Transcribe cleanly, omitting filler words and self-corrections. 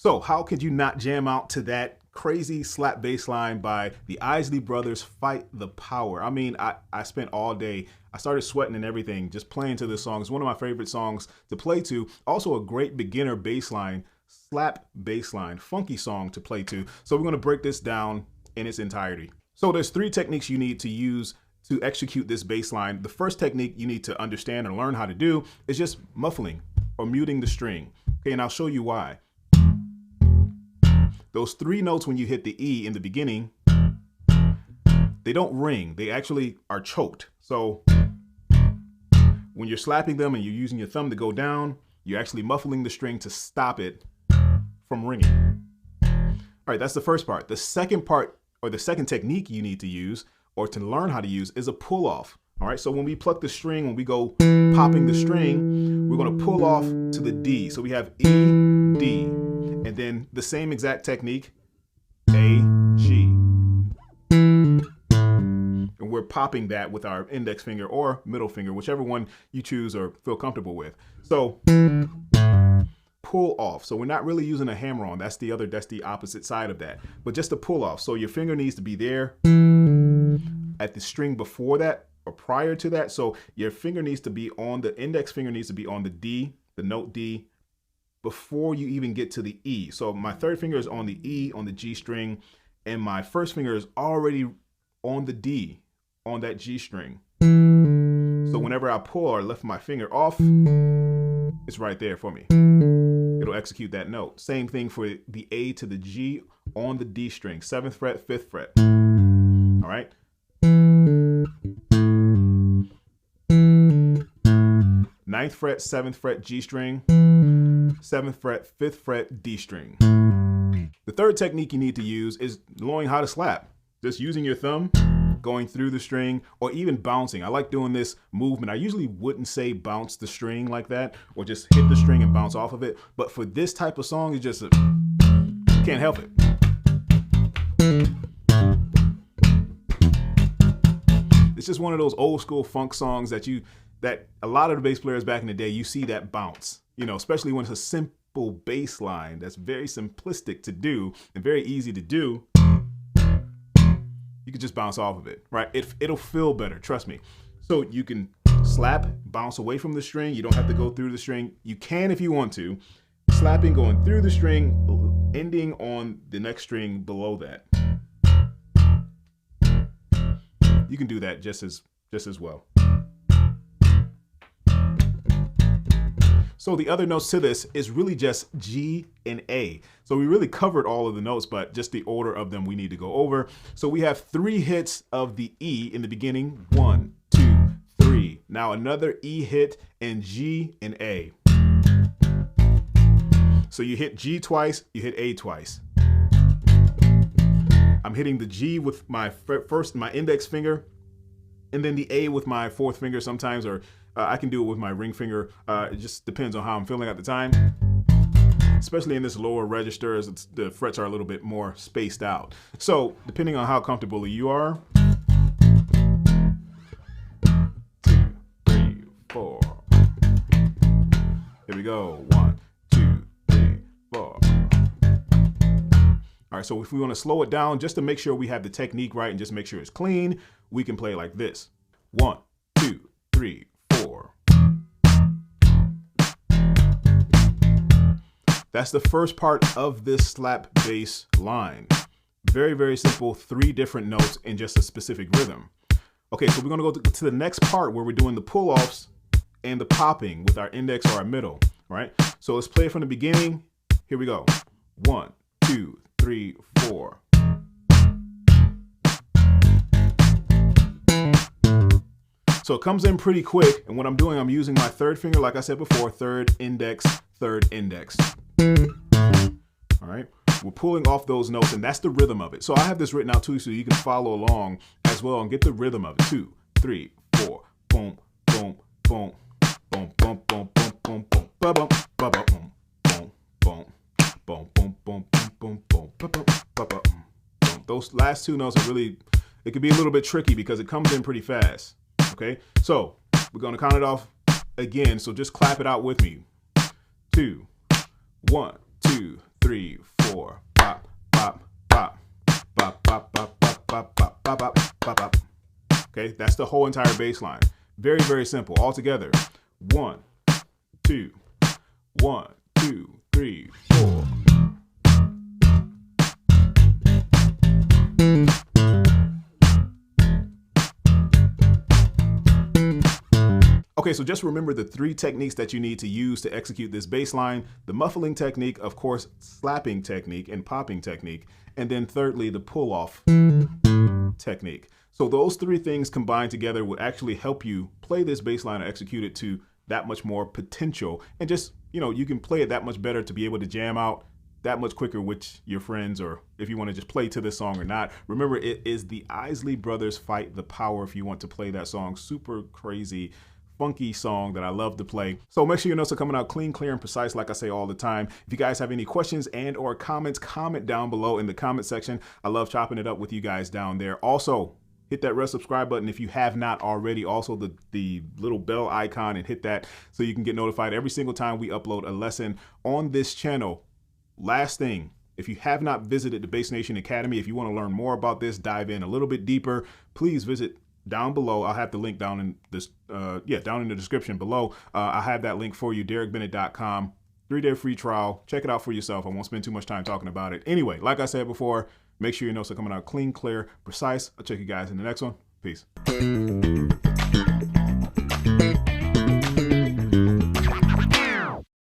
So how could you not jam out to that crazy slap bass line by the Isley Brothers, Fight the Power? I mean, I spent all day, I started sweating and everything just playing to this song. It's one of my favorite songs to play to. Also a great beginner bass line, slap bass line, funky song to play to. So we're gonna break this down in its entirety. So there's 3 techniques you need to use to execute this bass line. The first technique you need to understand or learn how to do is just muffling or muting the string. Okay, and I'll show you why. Those 3 notes when you hit the E in the beginning, they don't ring. They actually are choked. So when you're slapping them and you're using your thumb to go down, you're actually muffling the string to stop it from ringing. All right, that's the first part. The second part, or the second technique you need to use or to learn how to use, is a pull off. All right, so when we pluck the string, when we go popping the string, we're gonna pull off to the D. So we have E, D, and then the same exact technique, A, G. And we're popping that with our index finger or middle finger, whichever one you choose or feel comfortable with. So pull off. So we're not really using a hammer on. That's the opposite side of that. But just a pull off. So your finger needs to be there at the string before that or prior to that. So your finger needs to be on, the index finger needs to be on the D, the note D, before you even get to the E. So my third finger is on the E, on the G string, and my first finger is already on the D, on that G string. So whenever I pull or lift my finger off, it's right there for me. It'll execute that note. Same thing for the A to the G on the D string, 7th fret, 5th fret. All right. 9th fret, 7th fret, G string, 7th fret, 5th fret, D string. The third technique you need to use is knowing how to slap. Just using your thumb, going through the string, or even bouncing. I like doing this movement. I usually wouldn't say bounce the string like that, or just hit the string and bounce off of it. But for this type of song, it's just, can't help it. It's just one of those old school funk songs that a lot of the bass players back in the day, you see that bounce, you know, especially when it's a simple bass line that's very simplistic to do and very easy to do. You can just bounce off of it, right? It'll feel better, trust me. So you can slap, bounce away from the string. You don't have to go through the string. You can if you want to. Slapping, going through the string, ending on the next string below that. You can do that just as well. So the other notes to this is really just G and A. So we really covered all of the notes, but just the order of them we need to go over. So we have 3 hits of the E in the beginning. 1, 2, 3. Now another E hit and G and A. So you hit G twice, you hit A twice. I'm hitting the G with my my index finger, and then the A with my 4th finger sometimes, or I can do it with my ring finger. It just depends on how I'm feeling at the time. Especially in this lower register, the frets are a little bit more spaced out. So depending on how comfortable you are. 2, 3, 4. Here we go. 1, 2, 3, 4. All right, so if we want to slow it down just to make sure we have the technique right and just make sure it's clean, we can play like this. 1, 2, 3, 4. That's the first part of this slap bass line. Very, very simple, 3 different notes in just a specific rhythm. Okay, so we're gonna go to the next part where we're doing the pull-offs and the popping with our index or our middle, all right? So let's play it from the beginning. Here we go. 1, 2, 3, 4. So it comes in pretty quick, and what I'm doing, I'm using my 3rd finger, like I said before, 3rd index, 3rd index. All right, we're pulling off those notes, and that's the rhythm of it. So I have this written out too, so you can follow along as well and get the rhythm of it. 2, 3, 4, boom, boom, boom, boom, boom, boom, boom, boom, boom, ba bum, ba ba boom, boom, boom, boom, boom, boom, boom, boom, ba bum, ba ba boom. Those last 2 notes are really, it can be a little bit tricky because it comes in pretty fast. Okay, so we're gonna count it off again. So just clap it out with me. 2, 1, 2, 3. 3, 4. Bop, bop, bop, bop, bop, bop, bop, bop, bop, bop, bop, bop, bop. Okay, that's the whole entire bass line. Very, very simple. All together. 1, 2, 1, 2, 3, 4. Okay, so just remember the 3 techniques that you need to use to execute this bass line: the muffling technique, of course, slapping technique, and popping technique, and then thirdly, the pull-off technique. So those 3 things combined together will actually help you play this bass line and execute it to that much more potential, and just, you know, you can play it that much better to be able to jam out that much quicker with your friends, or if you want to just play to this song or not. Remember, it is the Isley Brothers Fight the Power if you want to play that song. Super crazy, funky song that I love to play. So make sure your notes are coming out clean, clear, and precise, like I say all the time. If you guys have any questions and or comments, comment down below in the comment section. I love chopping it up with you guys down there. Also, hit that red subscribe button if you have not already. Also, the little bell icon, and hit that so you can get notified every single time we upload a lesson on this channel. Last thing, if you have not visited the Bass Nation Academy, if you want to learn more about this, dive in a little bit deeper, please visit down below. I'll have the link down in this, down in the description below. I have that link for you, DerekBennett.com. 3-day free trial. Check it out for yourself. I won't spend too much time talking about it. Anyway, like I said before, make sure your notes are coming out clean, clear, precise. I'll check you guys in the next one. Peace.